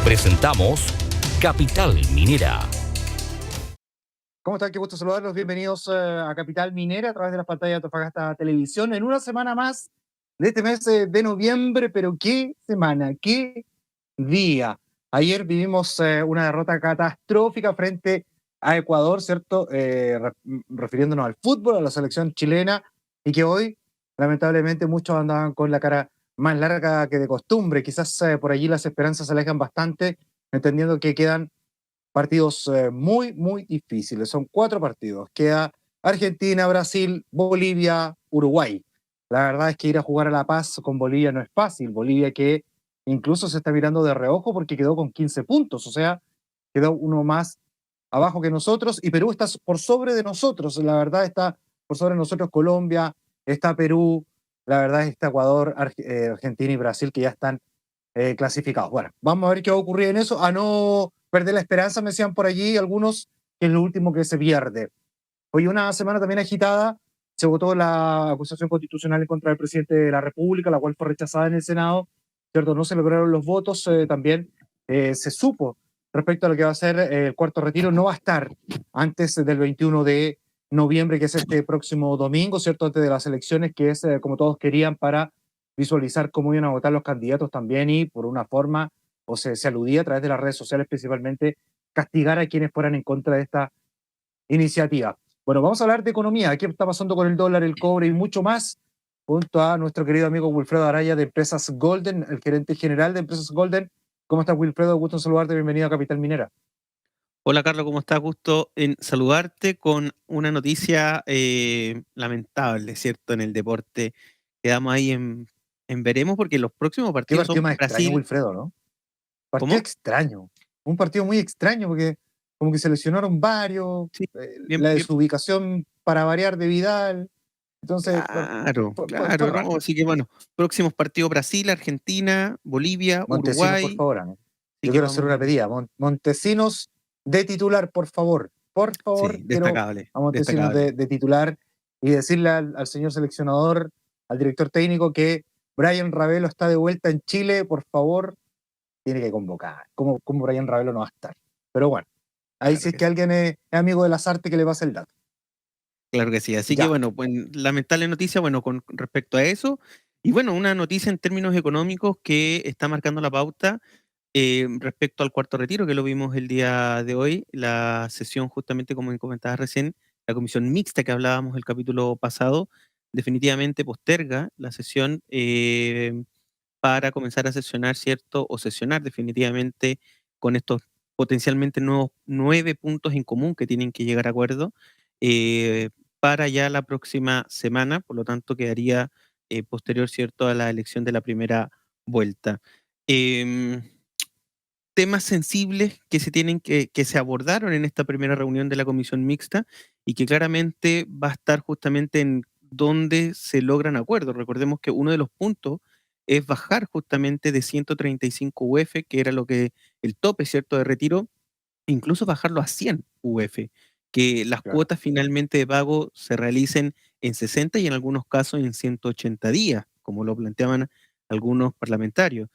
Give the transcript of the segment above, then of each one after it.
Presentamos Capital Minera. ¿Cómo están? Qué gusto saludarlos. Bienvenidos a Capital Minera a través de las pantallas de Antofagasta Televisión en una semana más de este mes de noviembre, pero qué semana, qué día. Ayer vivimos una derrota catastrófica frente a Ecuador, ¿cierto? Refiriéndonos al fútbol, a la selección chilena, y que hoy, lamentablemente, muchos andaban con la cara más larga que de costumbre. Quizás por allí las esperanzas se alejan bastante, entendiendo que quedan partidos muy, muy difíciles. Son 4 partidos. Queda Argentina, Brasil, Bolivia, Uruguay. La verdad es que ir a jugar a La Paz con Bolivia no es fácil. Bolivia que incluso se está mirando de reojo porque quedó con 15 puntos, o sea, quedó uno más abajo que nosotros, y Perú está por sobre de nosotros. La verdad está por sobre de nosotros Colombia, está Perú, la verdad está Ecuador, Argentina y Brasil que ya están clasificados. Bueno, vamos a ver qué va a ocurrir en eso. A no perder la esperanza, me decían por allí algunos, que es lo último que se pierde. Hoy una semana también agitada, se votó la acusación constitucional en contra del presidente de la República, la cual fue rechazada en el Senado, ¿cierto? No se lograron los votos, también se supo respecto a lo que va a ser el cuarto retiro, no va a estar antes del 21 de noviembre, que es este próximo domingo, ¿cierto? Antes de las elecciones, que es como todos querían para visualizar cómo iban a votar los candidatos también y por una forma, o se aludía a través de las redes sociales principalmente, castigar a quienes fueran en contra de esta iniciativa. Bueno, vamos a hablar de economía, qué está pasando con el dólar, el cobre y mucho más, junto a nuestro querido amigo Wilfredo Araya de Empresas Golden, el gerente general de Empresas Golden. ¿Cómo estás, Wilfredo? Gusto en saludarte, bienvenido a Capital Minera. Hola Carlos, ¿cómo estás? Gusto en saludarte con una noticia lamentable, ¿cierto? En el deporte. Quedamos ahí en veremos porque los próximos Qué partidos partido son más extraño, Brasil. Wilfredo, ¿no? Partido ¿Cómo? extraño, un partido muy extraño porque como que se lesionaron varios, Sí, bien, la bien. desubicación para variar de Vidal, entonces, bueno, Claro, fue claro, raro. ¿no? Así que bueno, próximos partidos Brasil, Argentina, Bolivia, Montesinos, por Uruguay. favor, ¿no? Así Yo que quiero hacer una vamos, pedida. Montesinos de titular, por favor. Por favor, sí, quiero destacable, a Montesinos destacable. de titular y decirle al señor seleccionador, al director técnico, que Brian Ravelo está de vuelta en Chile, por favor, tiene que convocar. ¿Cómo Brian Ravelo no va a estar? Pero bueno, ahí Claro si es que que sí. alguien es amigo de las artes, que le pase el dato. Claro que sí. Así que Ya, bueno, pues lamentable noticia, bueno, con respecto a eso. Y bueno, una noticia en términos económicos que está marcando la pauta respecto al cuarto retiro, que lo vimos el día de hoy, la sesión justamente como comentabas recién, la comisión mixta que hablábamos el capítulo pasado, definitivamente posterga la sesión para comenzar a sesionar, ¿cierto? O sesionar definitivamente con estos potencialmente nuevos 9 puntos en común que tienen que llegar a acuerdo eh, para ya la próxima semana, por lo tanto quedaría posterior, ¿cierto?, a la elección de la primera vuelta. Em, Temas sensibles que se tienen que se abordaron en esta primera reunión de la comisión mixta y que claramente va a estar justamente en donde se logran acuerdos. Recordemos que uno de los puntos es bajar justamente de 135 UF, que era lo que el tope, ¿cierto?, de retiro, incluso bajarlo a 100 UF, que las claro. cuotas finalmente de pago se realicen en 60 y en algunos casos en 180 días, como lo planteaban algunos parlamentarios.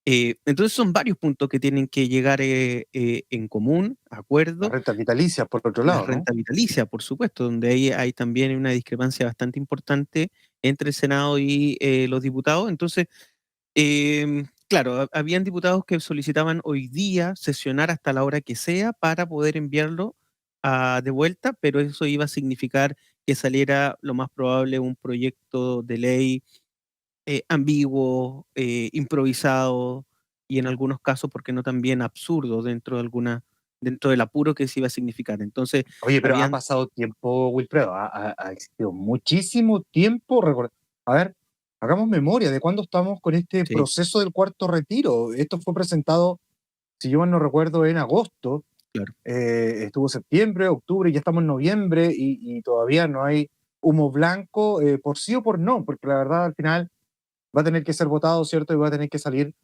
Entonces son varios puntos que tienen que llegar en común, La acuerdo. renta vitalicia, por otro La lado, ¿no? renta vitalicia, por supuesto, donde ahí hay también una discrepancia bastante importante entre el Senado y los diputados. Entonces, claro, habían diputados que solicitaban hoy día sesionar hasta la hora que sea para poder enviarlo de vuelta, pero eso iba a significar que saliera lo más probable un proyecto de ley ambiguo, improvisado y en algunos casos, ¿por qué no también absurdo dentro del apuro que se iba a significar? Entonces, Oye, pero ha habían, pasado tiempo, Wilfredo, ha existido muchísimo tiempo. A ver, hagamos memoria de cuándo estamos con este sí, proceso del cuarto retiro. Esto fue presentado, si yo mal no recuerdo, en agosto. claro, Estuvo septiembre, octubre, ya estamos en noviembre y todavía no hay humo blanco, por sí o por no, porque la verdad al final va a tener que ser votado, ¿cierto? Y va a tener que salir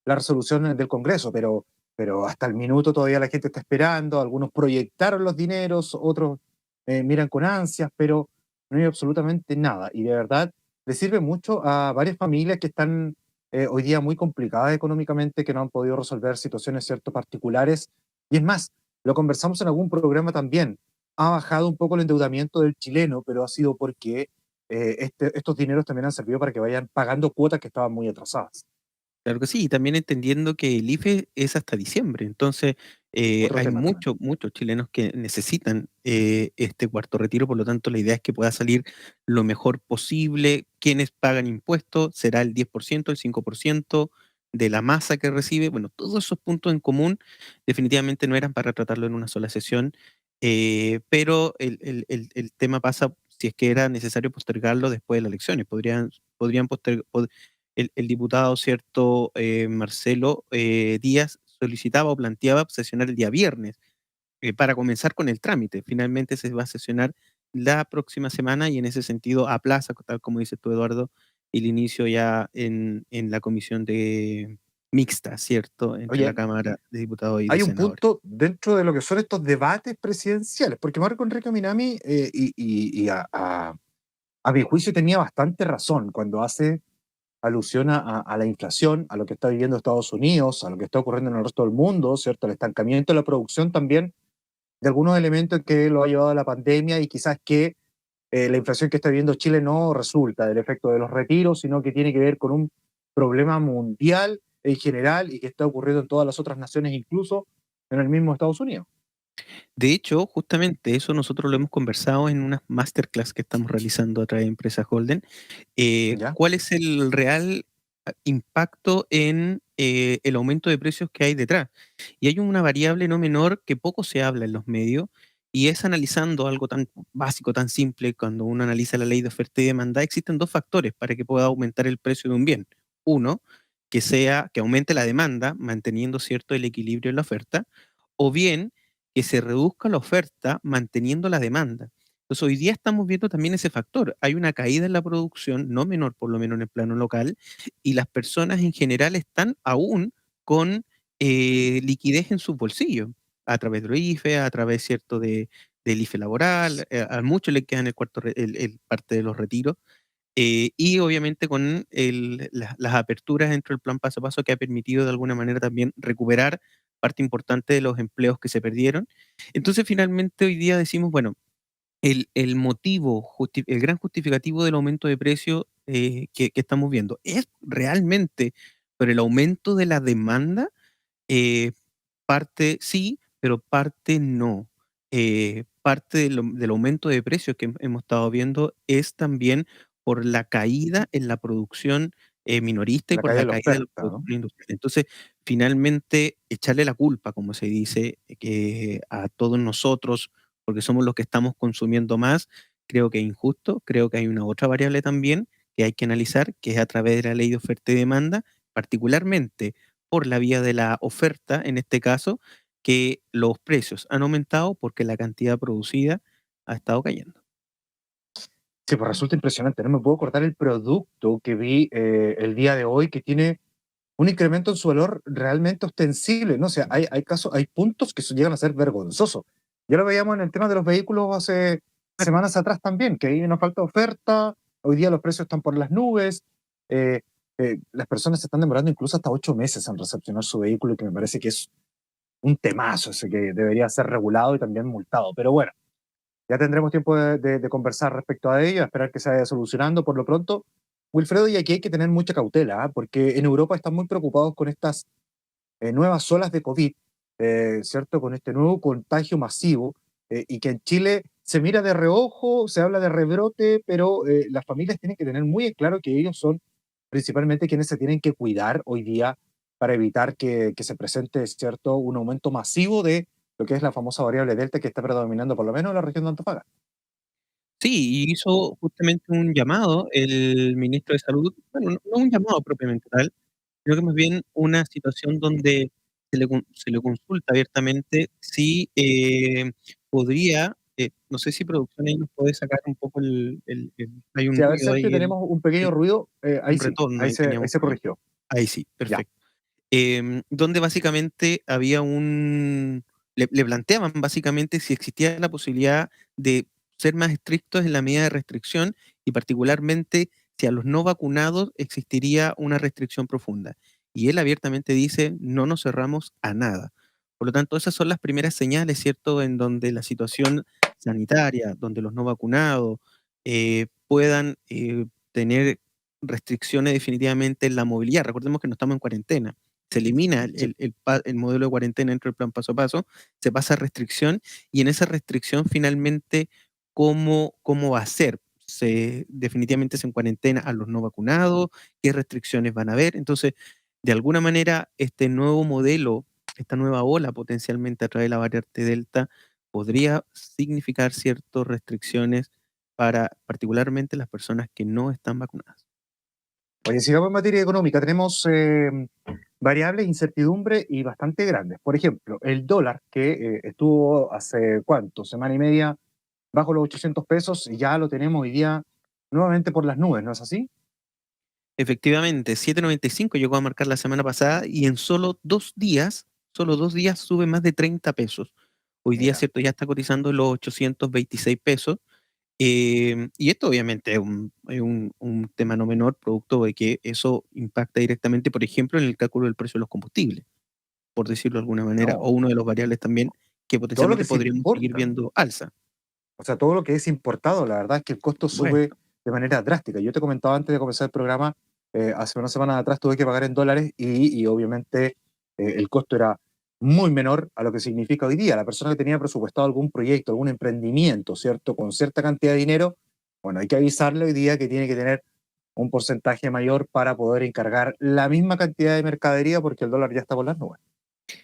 la resolución del Congreso, pero hasta el minuto todavía la gente está esperando, algunos proyectaron los dineros, otros miran con ansias, pero no hay absolutamente nada. Y de verdad le sirve mucho a varias familias que están hoy día muy complicadas económicamente, que no han podido resolver situaciones, ¿cierto?, particulares. Y es más, lo conversamos en algún programa también, ha bajado un poco el endeudamiento del chileno, pero ha sido porque estos dineros también han servido para que vayan pagando cuotas que estaban muy atrasadas. Claro que sí, y también entendiendo que el IFE es hasta diciembre, entonces Otro hay tema también. muchos chilenos que necesitan este cuarto retiro, por lo tanto la idea es que pueda salir lo mejor posible. Quienes pagan impuestos será el 10%, el 5% de la masa que recibe. Bueno, todos esos puntos en común definitivamente no eran para tratarlo en una sola sesión, pero el tema pasa si es que era necesario postergarlo después de las elecciones. Podrían postergar el diputado, ¿cierto? Marcelo Díaz solicitaba o planteaba sesionar el día viernes para comenzar con el trámite. Finalmente se va a sesionar la próxima semana y en ese sentido aplaza, tal como dices tú, Eduardo, el inicio ya en la comisión de mixta, ¿cierto? Entre la Oye, Cámara de Diputados y de hay un Senadores. punto dentro de lo que son estos debates presidenciales, porque Marco Enrique Minami, a mi juicio, tenía bastante razón cuando hace alusión a la inflación, a lo que está viviendo Estados Unidos, a lo que está ocurriendo en el resto del mundo, ¿cierto? El estancamiento de la producción también, de algunos elementos que lo ha llevado a la pandemia y quizás que la inflación que está viviendo Chile no resulta del efecto de los retiros, sino que tiene que ver con un problema mundial en general y que está ocurriendo en todas las otras naciones, incluso en el mismo Estados Unidos. De hecho, justamente eso nosotros lo hemos conversado en unas masterclass que estamos realizando a través de Empresa Holden. ¿Ya? ¿Cuál es el real impacto en el aumento de precios que hay detrás? Y hay una variable no menor que poco se habla en los medios y es analizando algo tan básico, tan simple, cuando uno analiza la ley de oferta y demanda, existen dos factores para que pueda aumentar el precio de un bien. Uno, que aumente la demanda, manteniendo cierto el equilibrio en la oferta, o bien que se reduzca la oferta manteniendo la demanda. Entonces, hoy día estamos viendo también ese factor. Hay una caída en la producción, no menor, por lo menos en el plano local, y las personas en general están aún con liquidez en sus bolsillos, a través de los IFE, a través, ¿cierto?, del IFE laboral, a muchos les quedan el cuarto, el parte de los retiros, y obviamente con las aperturas dentro del plan paso a paso que ha permitido de alguna manera también recuperar parte importante de los empleos que se perdieron. Entonces, finalmente hoy día decimos, bueno, el motivo, el gran justificativo del aumento de precio que estamos viendo es realmente por el aumento de la demanda. eh, Parte sí, pero parte no. Parte del aumento de precios que hemos estado viendo es también por la caída en la producción minorista y La por caída la de la caída de la oferta, ¿no? producción industrial. Entonces, finalmente, echarle la culpa, como se dice, que a todos nosotros, porque somos los que estamos consumiendo más, creo que es injusto. Creo que hay una otra variable también que hay que analizar, que es a través de la ley de oferta y demanda, particularmente por la vía de la oferta, en este caso, que los precios han aumentado porque la cantidad producida ha estado cayendo. Sí, pues resulta impresionante. No me puedo cortar el producto que vi el día de hoy que tiene un incremento en su valor realmente ostensible, ¿no? O sea, hay casos, hay puntos que llegan a ser vergonzosos. Ya lo veíamos en el tema de los vehículos hace semanas atrás también, que hay una falta de oferta, hoy día los precios están por las nubes, eh, las personas se están demorando incluso hasta 8 meses en recepcionar su vehículo, que me parece que es un temazo ese que debería ser regulado y también multado. Pero bueno, ya tendremos tiempo de conversar respecto a ello, a esperar que se vaya solucionando por lo pronto. Wilfredo, y aquí hay que tener mucha cautela, ¿ah? Porque en Europa están muy preocupados con estas nuevas olas de COVID, ¿cierto? Con este nuevo contagio masivo, y que en Chile se mira de reojo, se habla de rebrote, pero las familias tienen que tener muy en claro que ellos son principalmente quienes se tienen que cuidar hoy día para evitar que se presente, ¿cierto?, un aumento masivo de lo que es la famosa variable Delta que está predominando por lo menos en la región de Antofagasta. Sí, y hizo justamente un llamado el ministro de Salud, bueno, no un llamado propiamente tal, sino que más bien una situación donde se le consulta abiertamente si podría, no sé si producción ahí nos puede sacar un poco hay un Sí, a ver, ruido Sergio, ahí, tenemos un pequeño ruido, ahí un sí, retorno ahí ahí teníamos se por ahí. corrigió. Ahí sí, Ya. perfecto. Donde básicamente le planteaban básicamente si existía la posibilidad de ser más estrictos en la medida de restricción y particularmente hacia los no vacunados existiría una restricción profunda. Y él abiertamente dice, no nos cerramos a nada. Por lo tanto, esas son las primeras señales, ¿cierto?, en donde la situación sanitaria, donde los no vacunados puedan tener restricciones definitivamente en la movilidad. Recordemos que no estamos en cuarentena. Se elimina Sí. el modelo de cuarentena dentro del plan paso a paso, se pasa a restricción y en esa restricción finalmente, ¿cómo va a ser? Definitivamente se en cuarentena a los no vacunados, qué restricciones van a haber. Entonces, de alguna manera, este nuevo modelo, esta nueva ola potencialmente a través de la variante Delta, podría significar ciertas restricciones para particularmente las personas que no están vacunadas. Oye, sigamos en materia económica. Tenemos variables, incertidumbre y bastante grandes. Por ejemplo, el dólar, que estuvo hace cuánto, semana y media, bajo los 800 pesos, y ya lo tenemos hoy día nuevamente por las nubes, ¿no es así? Efectivamente, 7,95 llegó a marcar la semana pasada y en solo 2 días sube más de 30 pesos. Hoy día, Mira, ¿cierto? Ya está cotizando los 826 pesos. Y esto obviamente es un tema no menor, producto de que eso impacta directamente, por ejemplo, en el cálculo del precio de los combustibles, por decirlo de alguna manera, o no, uno de los variables también que todo lo que potencialmente se podríamos seguir importa, viendo alza. o sea, todo lo que es importado, la verdad es que el costo Por sube supuesto. de manera drástica. Yo te comentaba antes de comenzar el programa, hace una semana atrás tuve que pagar en dólares y obviamente el costo era muy menor a lo que significa hoy día. La persona que tenía presupuestado algún proyecto, algún emprendimiento, ¿cierto? Con cierta cantidad de dinero, bueno, hay que avisarle hoy día que tiene que tener un porcentaje mayor para poder encargar la misma cantidad de mercadería porque el dólar ya está por las nubes.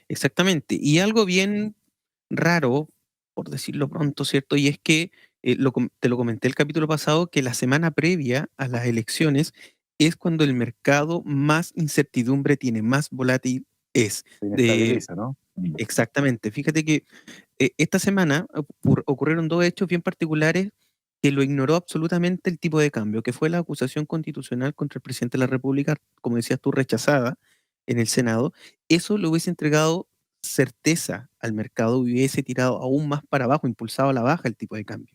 Exactamente. Y algo bien raro, por decirlo pronto, ¿cierto? Y es que te lo comenté el capítulo pasado, que la semana previa a las elecciones es cuando el mercado más incertidumbre tiene, más volátil es. Se De, inestabiliza, ¿no? Mm. exactamente. Fíjate que esta semana ocurrieron dos hechos bien particulares que lo ignoró absolutamente el tipo de cambio, que fue la acusación constitucional contra el presidente de la República, como decías tú, rechazada en el Senado. Eso le hubiese entregado certeza al mercado, hubiese tirado aún más para abajo, impulsado a la baja el tipo de cambio.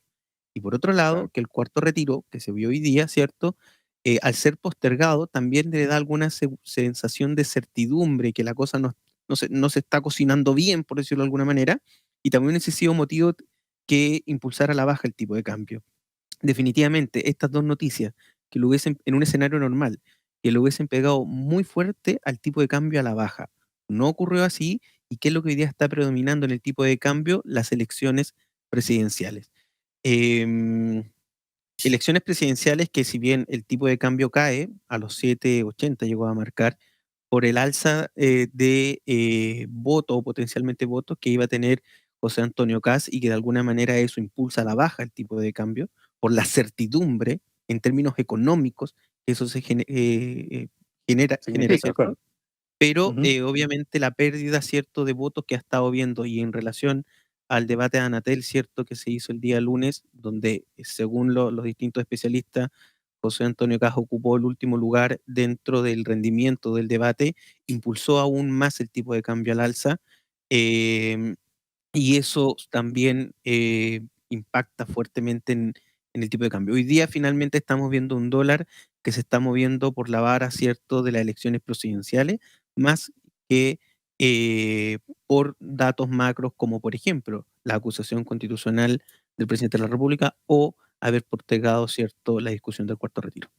Y por otro lado, Claro. que el cuarto retiro, que se vio hoy día, ¿cierto? Al ser postergado, también le da alguna sensación de certidumbre, que la cosa no se está cocinando bien, por decirlo de alguna manera, y también ese ha sido motivo que impulsara a la baja el tipo de cambio. Definitivamente, estas dos noticias, que lo hubiesen, en un escenario normal, que lo hubiesen pegado muy fuerte al tipo de cambio a la baja. No ocurrió así, y ¿qué es lo que hoy día está predominando en el tipo de cambio? Las elecciones presidenciales. Em, Elecciones presidenciales que, si bien el tipo de cambio cae a los 7,80, llegó a marcar por el alza de votos o potencialmente votos que iba a tener José Antonio Kast, y que de alguna manera eso impulsa a la baja el tipo de cambio por la certidumbre en términos económicos que eso genera, Significa, ¿cierto? claro. Pero Ujú. obviamente la pérdida, ¿cierto?, de votos que ha estado viendo, y en relación al debate de Anatel, ¿cierto?, que se hizo el día lunes, donde según los distintos especialistas, José Antonio Caz ocupó el último lugar dentro del rendimiento del debate, impulsó aún más el tipo de cambio al alza, em, y eso también impacta fuertemente en el tipo de cambio. Hoy día finalmente estamos viendo un dólar que se está moviendo por la vara, ¿cierto?, de las elecciones presidenciales, más que por datos macros como, por ejemplo, la acusación constitucional del presidente de la República o haber postergado, ¿cierto?, la discusión del cuarto retiro.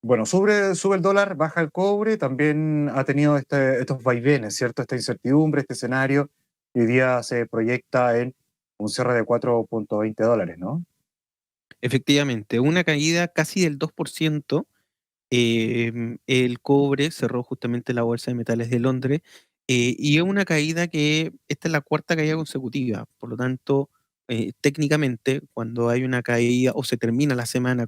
Bueno, sube el dólar, baja el cobre, también ha tenido estos vaivenes, ¿cierto? Esta incertidumbre, este escenario, y hoy día se proyecta en un cierre de 4,20 dólares, ¿no? Efectivamente, una caída casi del 2%. El cobre cerró justamente la Bolsa de Metales de Londres, y es una caída que esta es la cuarta caída consecutiva. Por lo tanto, técnicamente, cuando hay una caída o se termina la semana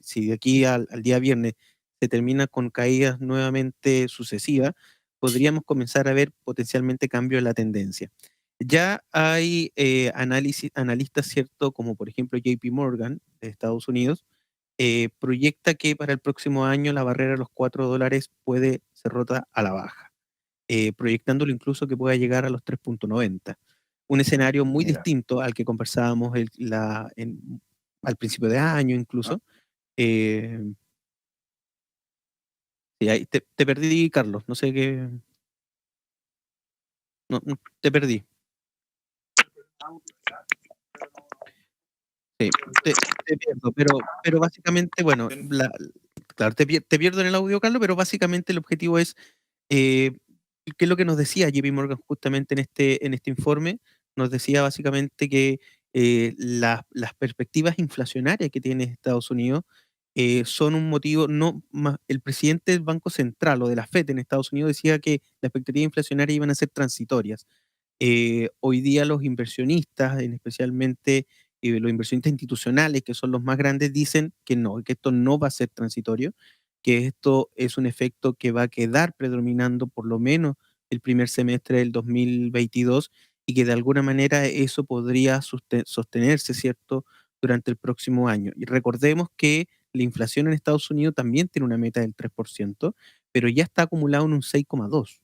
si de aquí al día viernes se termina con caídas nuevamente sucesivas, podríamos comenzar a ver potencialmente cambio en la tendencia. Ya hay analistas, ¿cierto? Como por ejemplo JP Morgan de Estados Unidos, proyecta que para el próximo año la barrera de los $4 puede ser rota a la baja, proyectándolo incluso que pueda llegar a los 3,90. Un escenario muy Mira. distinto al que conversábamos al principio de año ¿Ah? incluso, eh, Sí, ahí te perdí, Carlos. No sé qué. No, te perdí. Sí, te pierdo, pero básicamente, bueno, claro, te pierdo en el audio, Carlos, pero básicamente el objetivo es, eh, ¿qué es lo que nos decía JP Morgan justamente en este informe? Nos decía básicamente que las perspectivas inflacionarias que tiene Estados Unidos son un motivo, no más, el presidente del Banco Central o de la FED en Estados Unidos decía que las expectativas inflacionarias iban a ser transitorias. Hoy día los inversionistas, especialmente los inversionistas institucionales, que son los más grandes, dicen que no, que esto no va a ser transitorio, que esto es un efecto que va a quedar predominando por lo menos el primer semestre del 2022 y que de alguna manera eso podría sostenerse, ¿cierto?, durante el próximo año. Y recordemos que la inflación en Estados Unidos también tiene una meta del 3%, pero ya está acumulado en un 6,2%.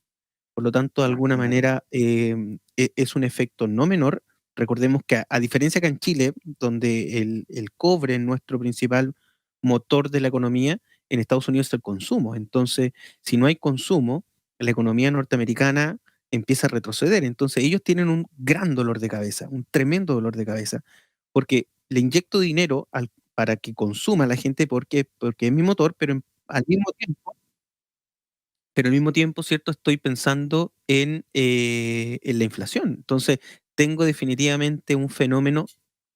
Por lo tanto, de alguna manera es un efecto no menor. Recordemos que a diferencia que en Chile, donde el cobre es nuestro principal motor de la economía, en Estados Unidos es el consumo. Entonces, si no hay consumo, la economía norteamericana empieza a retroceder. Entonces, ellos tienen un gran dolor de cabeza, un tremendo dolor de cabeza, porque le inyecto dinero para que consuma la gente porque es mi motor, al mismo tiempo ¿cierto? Estoy pensando en la inflación. Entonces, tengo definitivamente un fenómeno,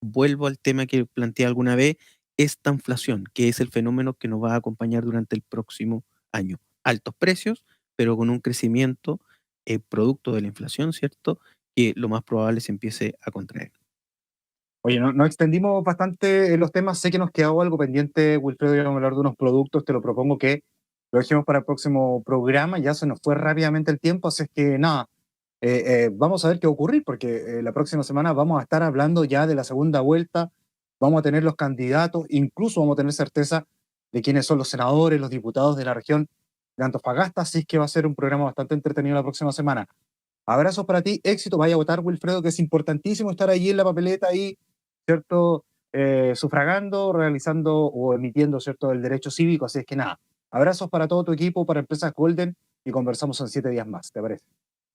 vuelvo al tema que planteé alguna vez, esta inflación, que es el fenómeno que nos va a acompañar durante el próximo año. Altos precios, pero con un crecimiento producto de la inflación, ¿cierto? Que lo más probable se empiece a contraer. Oye, nos extendimos bastante en los temas. Sé que nos quedó algo pendiente, Wilfredo, y vamos a hablar de unos productos. Te lo propongo que lo dejemos para el próximo programa. Ya se nos fue rápidamente el tiempo, así es que nada, vamos a ver qué va a ocurrir, porque la próxima semana vamos a estar hablando ya de la segunda vuelta. Vamos a tener los candidatos, incluso vamos a tener certeza de quiénes son los senadores, los diputados de la región de Antofagasta. Así es que va a ser un programa bastante entretenido la próxima semana. Abrazos para ti, éxito, vaya a votar, Wilfredo, que es importantísimo estar allí en la papeleta, ahí, ¿cierto? Sufragando, realizando o emitiendo, ¿cierto?, el derecho cívico. Así es que nada, abrazos para todo tu equipo, para Empresas Golden, y conversamos en 7 días más, ¿te parece?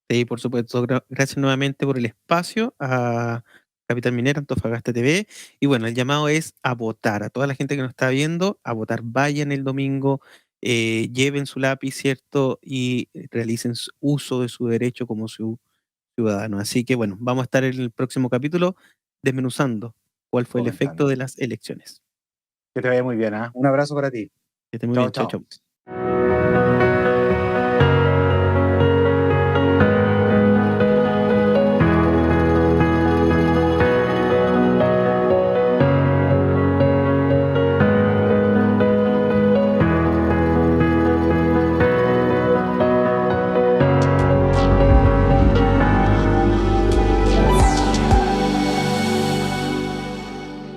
Sí, por supuesto. Gracias nuevamente por el espacio a Capital Minera, Antofagasta TV. Y bueno, el llamado es a votar. A toda la gente que nos está viendo, a votar. Vayan el domingo, lleven su lápiz, ¿cierto? Y realicen uso de su derecho como ciudadano. Así que bueno, vamos a estar en el próximo capítulo desmenuzando cuál fue el efecto Comentando. de las elecciones. Que te vaya muy bien, ¿ah? Un abrazo para ti. Que esté muy Chao, bien. Chau, chao. chau.